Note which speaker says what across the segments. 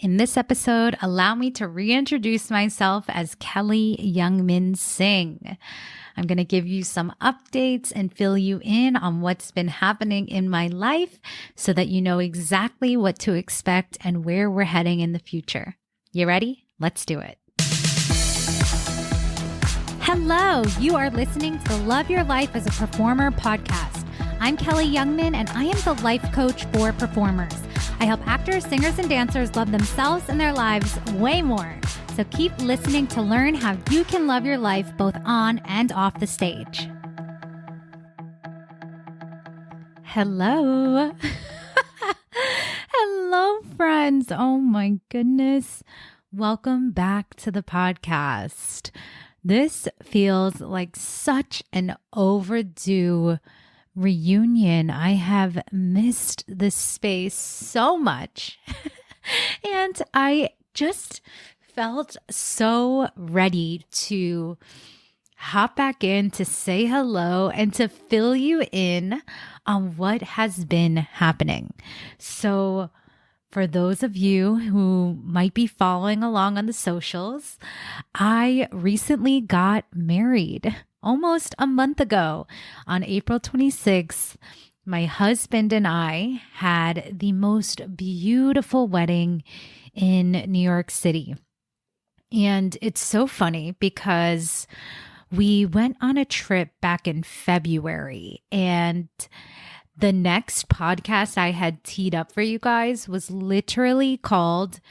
Speaker 1: In this episode, allow me to reintroduce myself as Kelli Youngman Singh. I'm going to give you some updates and fill you in on what's been happening in my life so that you know exactly what to expect and where we're heading in the future. You ready? Let's do it. Hello, you are listening to the Love Your Life as a Performer podcast. I'm Kelli Youngman, and I am the life coach for performers. I help actors, singers, and dancers love themselves and their lives way more. So keep listening to learn how you can love your life both on and off the stage. Hello. Hello, friends. Oh my goodness. Welcome back to the podcast. This feels like such an overdue reunion. I have missed this space so much. And I just felt so ready to hop back in to say hello and to fill you in on what has been happening. So for those of you who might be following along on the socials, I recently got married almost a month ago. On April 26th, my husband and I had the most beautiful wedding in New York City. And it's so funny because we went on a trip back in February, and the next podcast I had teed up for you guys was literally called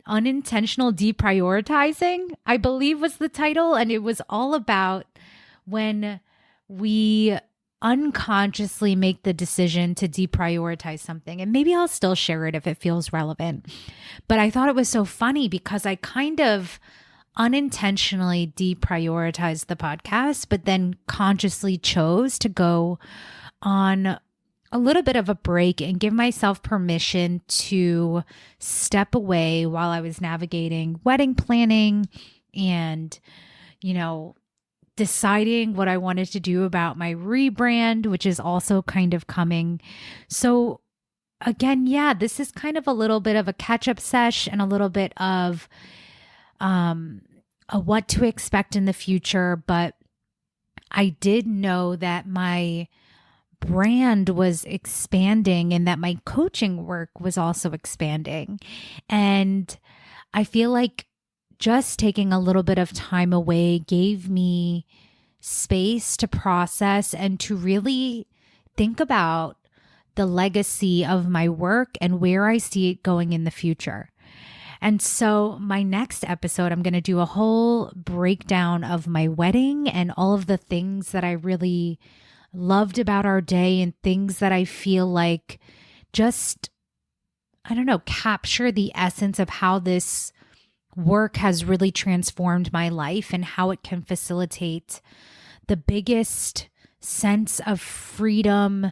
Speaker 1: Unintentional Deprioritizing, I believe was the title. And it was all about when we unconsciously make the decision to deprioritize something. And maybe I'll still share it if it feels relevant. But I thought it was so funny because I kind of unintentionally deprioritized the podcast, but then consciously chose to go on a little bit of a break and give myself permission to step away while I was navigating wedding planning and, deciding what I wanted to do about my rebrand, which is also kind of coming. So again, this is kind of a little bit of a catch-up sesh and a little bit of a what to expect in the future. But I did know that my brand was expanding and that my coaching work was also expanding. And I feel like just taking a little bit of time away gave me space to process and to really think about the legacy of my work and where I see it going in the future. And so my next episode, I'm going to do a whole breakdown of my wedding and all of the things that I really loved about our day and things that I feel like just, capture the essence of how this work has really transformed my life and how it can facilitate the biggest sense of freedom,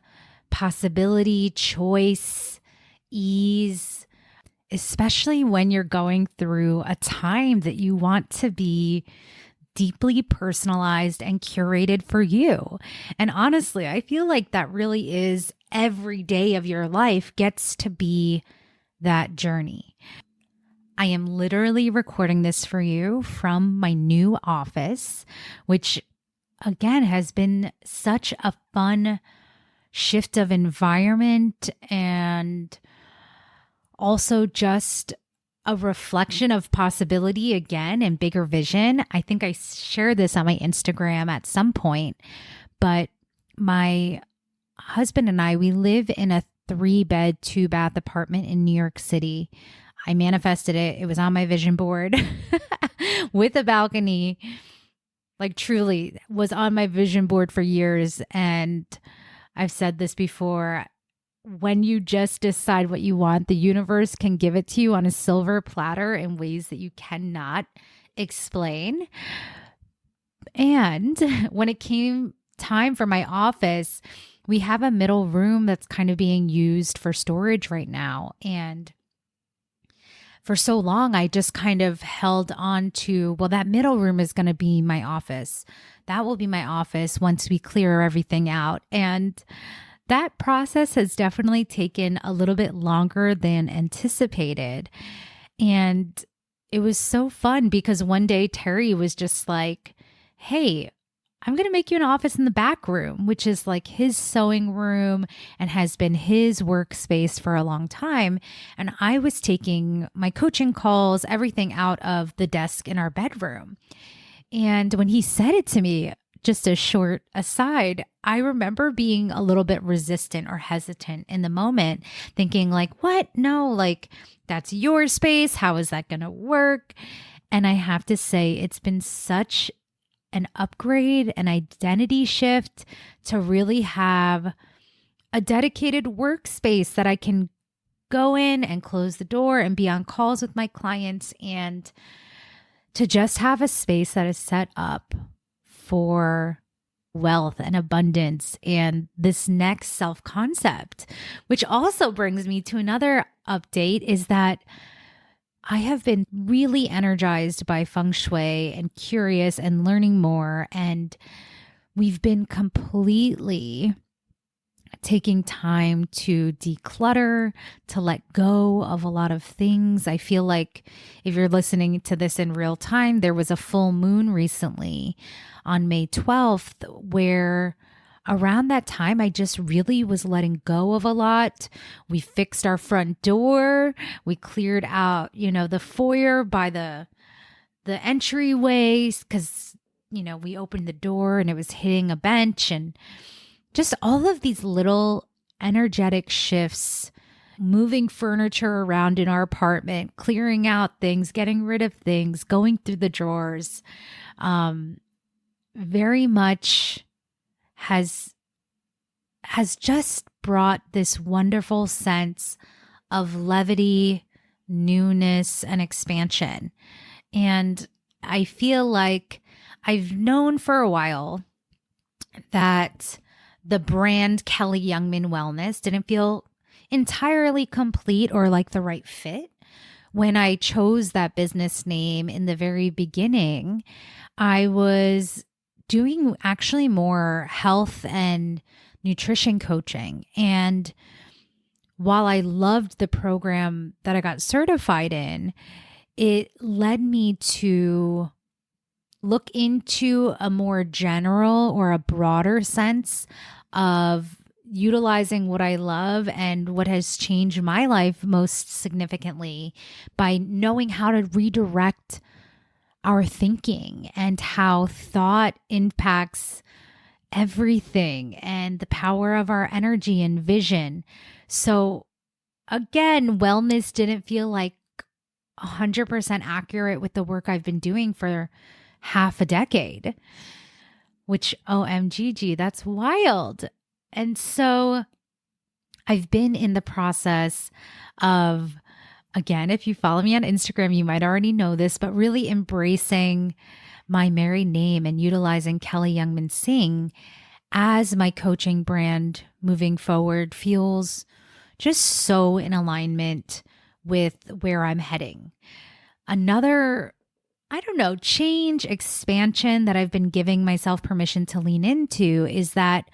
Speaker 1: possibility, choice, ease, especially when you're going through a time that you want to be deeply personalized and curated for you. And honestly, I feel like that really is every day of your life gets to be that journey. I am literally recording this for you from my new office, which again has been such a fun shift of environment and also just a reflection of possibility again and bigger vision. I think I shared this on my Instagram at some point, but my husband and I, we live in a 3-bed, 2-bath apartment in New York City. I manifested it. It was on my vision board with a balcony, like truly was on my vision board for years. And I've said this before, when you just decide what you want, the universe can give it to you on a silver platter in ways that you cannot explain. And when it came time for my office, we have a middle room that's kind of being used for storage right now. And for so long, I just kind of held on to, well, that middle room is going to be my office. That will be my office once we clear everything out. And that process has definitely taken a little bit longer than anticipated. And it was so fun because one day Terry was just like, hey, I'm going to make you an office in the back room, which is like his sewing room and has been his workspace for a long time. And I was taking my coaching calls, everything out of the desk in our bedroom. And when he said it to me, just a short aside, I remember being a little bit resistant or hesitant in the moment, thinking like, what? No, like that's your space. How is that going to work? And I have to say, it's been such an upgrade, an identity shift to really have a dedicated workspace that I can go in and close the door and be on calls with my clients, and to just have a space that is set up for wealth and abundance and this next self-concept. Which also brings me to another update, is that I have been really energized by feng shui and curious and learning more. And we've been completely taking time to declutter, to let go of a lot of things. I feel like if you're listening to this in real time, there was a full moon recently on May 12th where around that time, I just really was letting go of a lot. We fixed our front door. We cleared out, the foyer by the entryways because, we opened the door and it was hitting a bench, and just all of these little energetic shifts, moving furniture around in our apartment, clearing out things, getting rid of things, going through the drawers, very much has just brought this wonderful sense of levity, newness, and expansion. And I feel like I've known for a while that the brand Kelli Youngman Wellness didn't feel entirely complete or like the right fit. When I chose that business name in the very beginning, I was doing actually more health and nutrition coaching. And while I loved the program that I got certified in, it led me to look into a more general or a broader sense of utilizing what I love and what has changed my life most significantly by knowing how to redirect our thinking and how thought impacts everything and the power of our energy and vision. So again, wellness didn't feel like 100% accurate with the work I've been doing for half a decade, which OMGG, that's wild. And so I've been in the process of, again, if you follow me on Instagram, you might already know this, but really embracing my married name and utilizing Kelli Youngman Singh as my coaching brand moving forward feels just so in alignment with where I'm heading. Another, change, expansion that I've been giving myself permission to lean into is that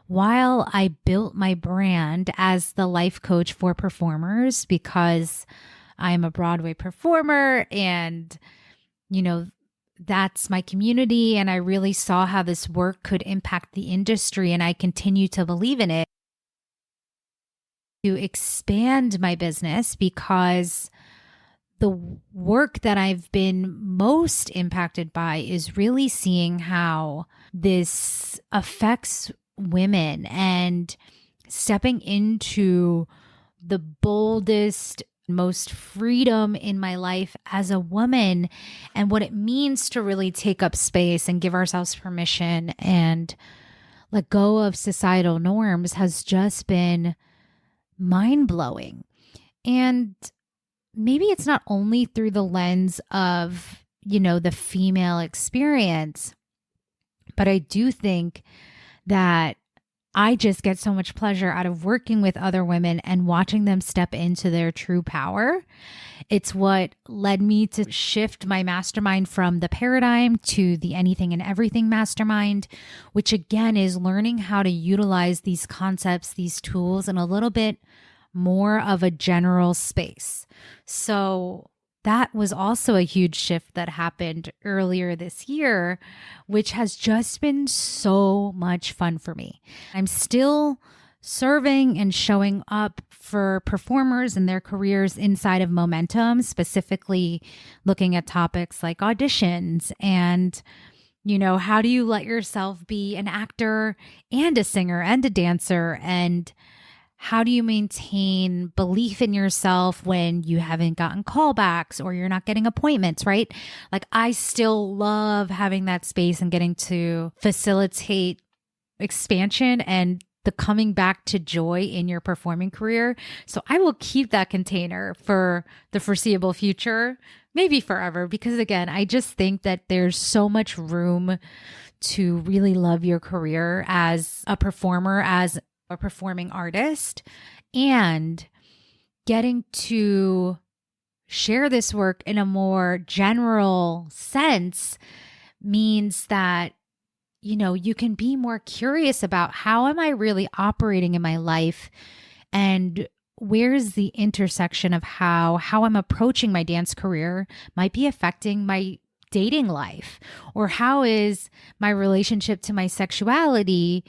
Speaker 1: while I built my brand as the life coach for performers, because I'm a Broadway performer and, that's my community, and I really saw how this work could impact the industry, and I continue to believe in it, to expand my business, because the work that I've been most impacted by is really seeing how this affects women and stepping into the boldest, most freedom in my life as a woman, and what it means to really take up space and give ourselves permission and let go of societal norms has just been mind-blowing. And maybe it's not only through the lens of, the female experience, but I do think that I just get so much pleasure out of working with other women and watching them step into their true power. It's what led me to shift my mastermind from the paradigm to the anything and everything mastermind, which again is learning how to utilize these concepts, these tools in a little bit more of a general space. So that was also a huge shift that happened earlier this year, which has just been so much fun for me. I'm still serving and showing up for performers and their careers inside of Momentum, specifically looking at topics like auditions and, how do you let yourself be an actor and a singer and a dancer, and how do you maintain belief in yourself when you haven't gotten callbacks or you're not getting appointments, right? Like, I still love having that space and getting to facilitate expansion and the coming back to joy in your performing career. So I will keep that container for the foreseeable future, maybe forever, because again, I just think that there's so much room to really love your career as a performer, as a performing artist, and getting to share this work in a more general sense means that you can be more curious about how am I really operating in my life, and where's the intersection of how I'm approaching my dance career might be affecting my dating life, or how is my relationship to my sexuality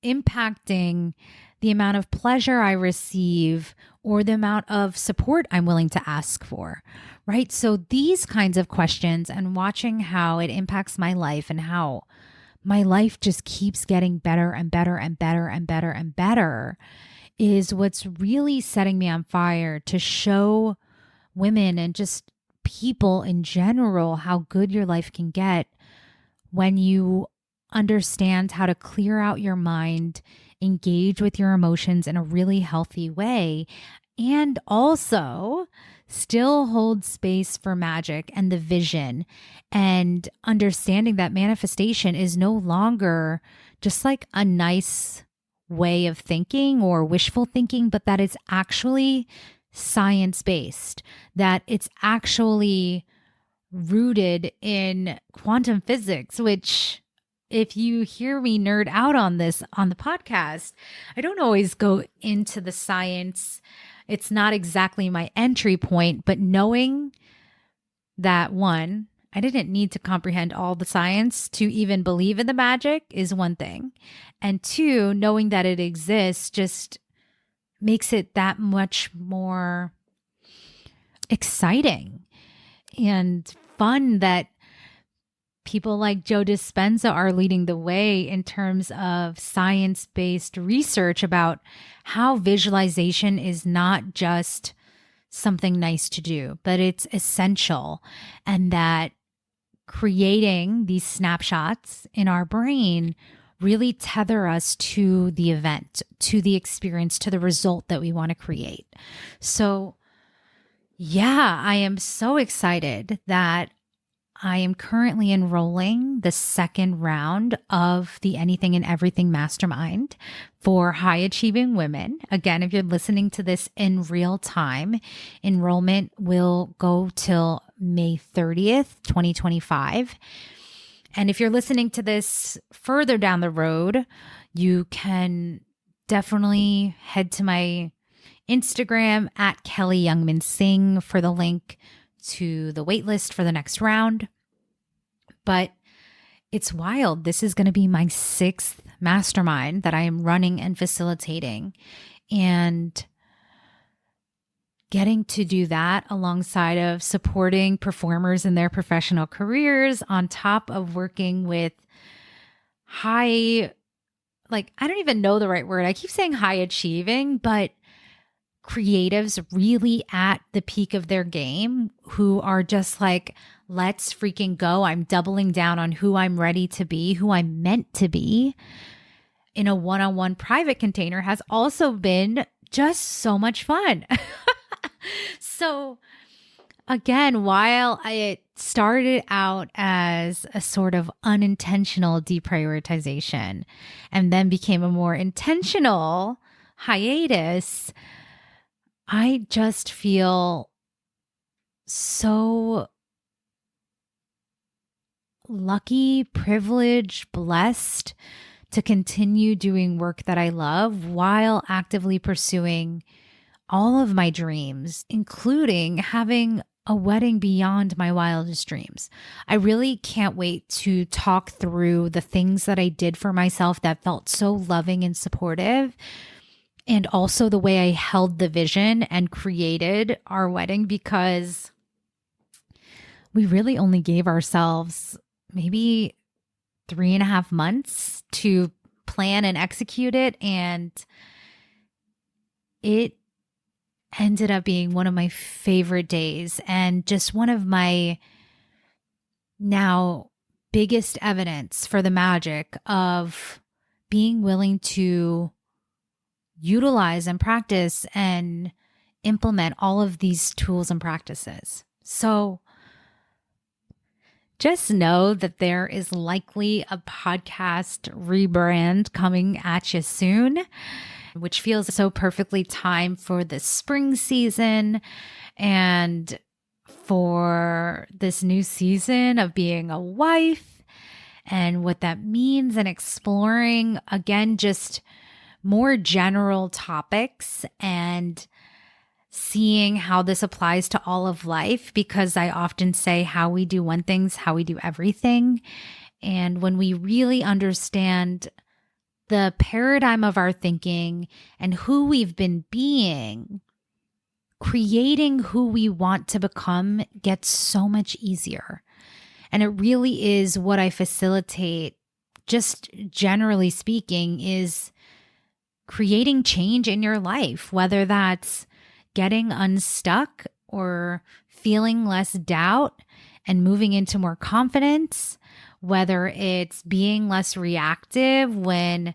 Speaker 1: impacting the amount of pleasure I receive or the amount of support I'm willing to ask for, right? So these kinds of questions, and watching how it impacts my life and how my life just keeps getting better and better and better and better and better, is what's really setting me on fire to show women and just people in general how good your life can get when you understand how to clear out your mind, engage with your emotions in a really healthy way, and also still hold space for magic and the vision, and understanding that manifestation is no longer just like a nice way of thinking or wishful thinking, but that it's actually science-based, that it's actually rooted in quantum physics, which, if you hear me nerd out on this on the podcast, I don't always go into the science. It's not exactly my entry point, but knowing that, one, I didn't need to comprehend all the science to even believe in the magic is one thing. And two, knowing that it exists just makes it that much more exciting and fun that people like Joe Dispenza are leading the way in terms of science-based research about how visualization is not just something nice to do, but it's essential, and that creating these snapshots in our brain really tether us to the event, to the experience, to the result that we want to create. So yeah, I am so excited that I am currently enrolling the second round of the Anything and Everything Mastermind for high achieving women. Again, if you're listening to this in real time, enrollment will go till May 30th, 2025. And if you're listening to this further down the road, you can definitely head to my Instagram at Kelli Youngman Singh for the link to the waitlist for the next round. But it's wild. This is going to be my 6th mastermind that I am running and facilitating. And getting to do that alongside of supporting performers in their professional careers, on top of working with I don't even know the right word. I keep saying high achieving, but creatives really at the peak of their game who are just like, let's freaking go. I'm doubling down on who I'm ready to be, who I'm meant to be in a one-on-one private container has also been just so much fun. So again, while it started out as a sort of unintentional deprioritization and then became a more intentional hiatus, I just feel so lucky, privileged, blessed to continue doing work that I love while actively pursuing all of my dreams, including having a wedding beyond my wildest dreams. I really can't wait to talk through the things that I did for myself that felt so loving and supportive, and also the way I held the vision and created our wedding, because we really only gave ourselves maybe 3.5 months to plan and execute it. And it ended up being one of my favorite days and just one of my now biggest evidence for the magic of being willing to utilize and practice and implement all of these tools and practices. So just know that there is likely a podcast rebrand coming at you soon, which feels so perfectly timed for the spring season and for this new season of being a wife and what that means, and exploring, again, just more general topics and seeing how this applies to all of life, because I often say how we do one thing's how we do everything. And when we really understand the paradigm of our thinking and who we've been being, creating who we want to become gets so much easier. And it really is what I facilitate, just generally speaking, is creating change in your life, whether that's getting unstuck or feeling less doubt and moving into more confidence, whether it's being less reactive when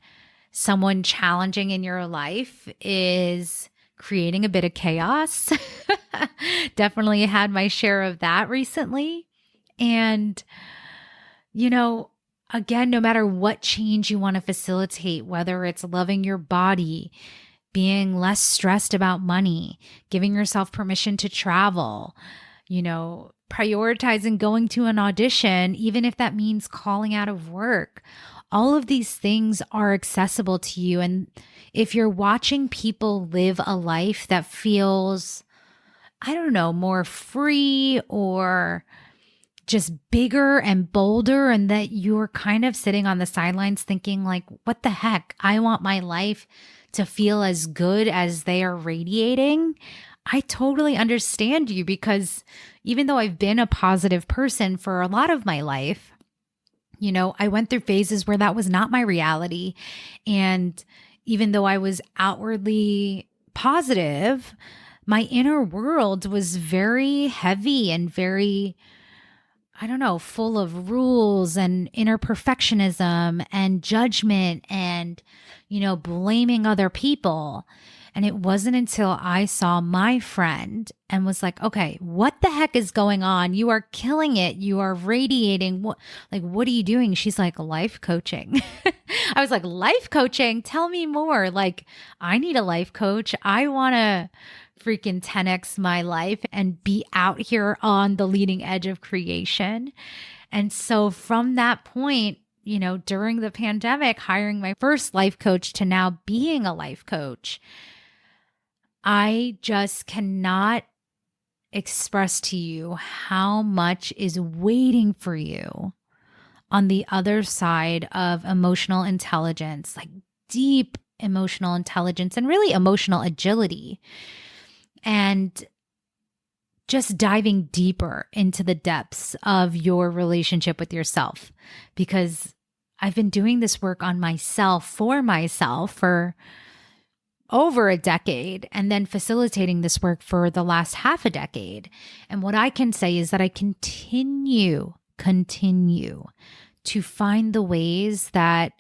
Speaker 1: someone challenging in your life is creating a bit of chaos. Definitely had my share of that recently. And, again, no matter what change you want to facilitate, whether it's loving your body, being less stressed about money, giving yourself permission to travel, prioritizing going to an audition, even if that means calling out of work. All of these things are accessible to you. And if you're watching people live a life that feels, more free or just bigger and bolder, and that you're kind of sitting on the sidelines thinking like, what the heck? I want my life to feel as good as they are radiating. I totally understand you, because even though I've been a positive person for a lot of my life, I went through phases where that was not my reality. And even though I was outwardly positive, my inner world was very heavy and very, full of rules and inner perfectionism and judgment and, blaming other people. And it wasn't until I saw my friend and was like, okay, what the heck is going on? You are killing it. You are radiating. What are you doing? She's like, life coaching. I was like, life coaching? Tell me more. I need a life coach. I want to freaking 10x my life and be out here on the leading edge of creation. And so from that point, during the pandemic, hiring my first life coach to now being a life coach, I just cannot express to you how much is waiting for you on the other side of emotional intelligence, like deep emotional intelligence and really emotional agility. And just diving deeper into the depths of your relationship with yourself, because I've been doing this work on myself for over a decade, and then facilitating this work for the last half a decade. And what I can say is that I continue to find the ways that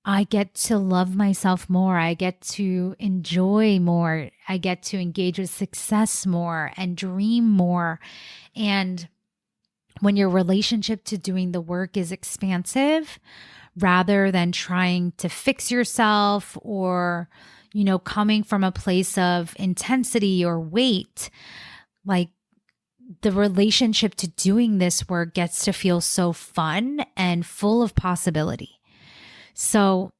Speaker 1: I get to love myself more. I get to enjoy more. I get to engage with success more and dream more. And when your relationship to doing the work is expansive, rather than trying to fix yourself or, coming from a place of intensity or weight, like the relationship to doing this work gets to feel so fun and full of possibility. So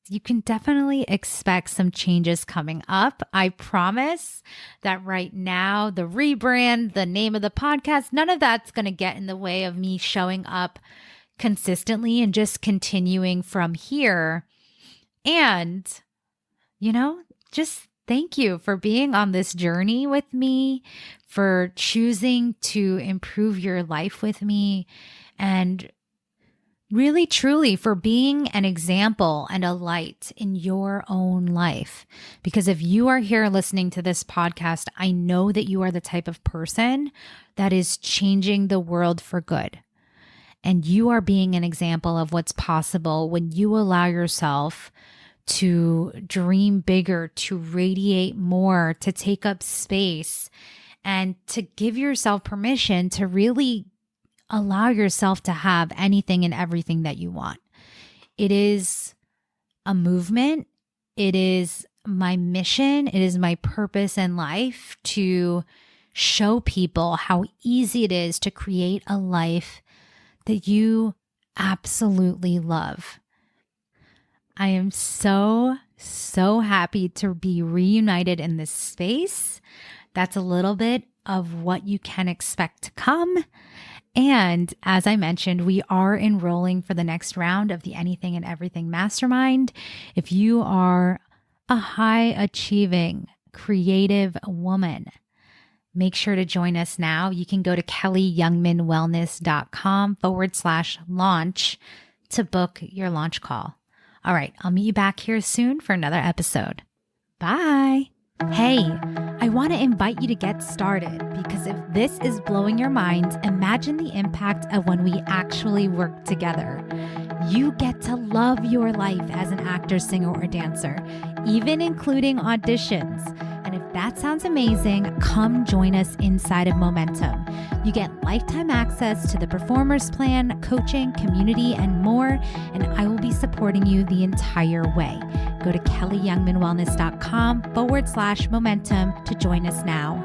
Speaker 1: you can definitely expect some changes coming up. I promise that right now, the rebrand, the name of the podcast, none of that's going to get in the way of me showing up consistently and just continuing from here. And, just thank you for being on this journey with me, for choosing to improve your life with me, and really, truly for being an example and a light in your own life. Because if you are here listening to this podcast, I know that you are the type of person that is changing the world for good. And you are being an example of what's possible when you allow yourself to dream bigger, to radiate more, to take up space, and to give yourself permission to really allow yourself to have anything and everything that you want. It is a movement. It is my mission. It is my purpose in life to show people how easy it is to create a life that you absolutely love. I am so happy to be reunited in this space. That's a little bit of what you can expect to come. And as I mentioned, we are enrolling for the next round of the Anything and Everything Mastermind. If you are a high achieving, creative woman, make sure to join us now. You can go to kelliyoungmanwellness.com/launch to book your launch call. All right, I'll meet you back here soon for another episode. Bye. Hey, I want to invite you to get started because if this is blowing your mind, imagine the impact of when we actually work together. You get to love your life as an actor, singer, or dancer, even including auditions. And if that sounds amazing, come join us inside of Momentum. You get lifetime access to the Performers Plan, coaching, community, and more, and I will be supporting you the entire way. Go to kelliyoungmanwellness.com/momentum to join us now.